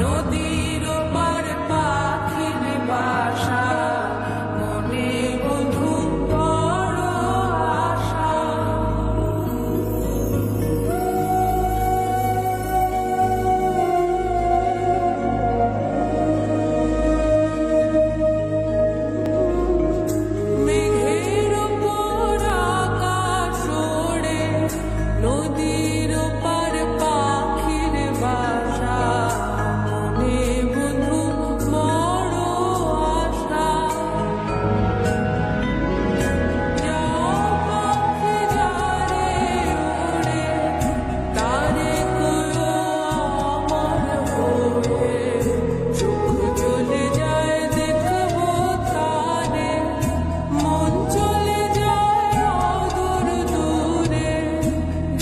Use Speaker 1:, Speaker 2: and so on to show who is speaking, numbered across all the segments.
Speaker 1: নদীর ওপার পাখির বাসা, মনে বধূ বড় আশা। মেঘের ওপর আকাশ ওড়ে, নদীর ওপার পাখির বাসা, মনে বধূ বড় আশা। যাও পাখি যারে ওড়ে, তারে কয়ো আমার হয়ে, চোখ চলে যায় দেখবো তারে, মন চলে যায় অদূর দূরে।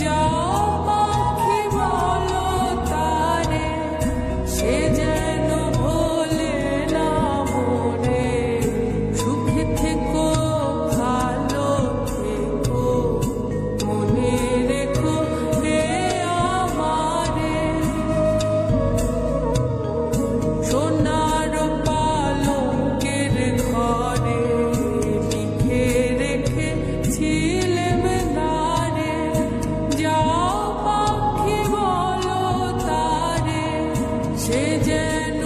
Speaker 1: যাও পাখি বলো তারে, সে যেন ভোলে না মনে। সুখে থেকো ভালো থেকো, মনে রেখো হে আমারে। সোনার পালঙ্কের ঘরে লিখে রেখেছিলেম নারে। যাও পাখি বলো তারে, সে যেন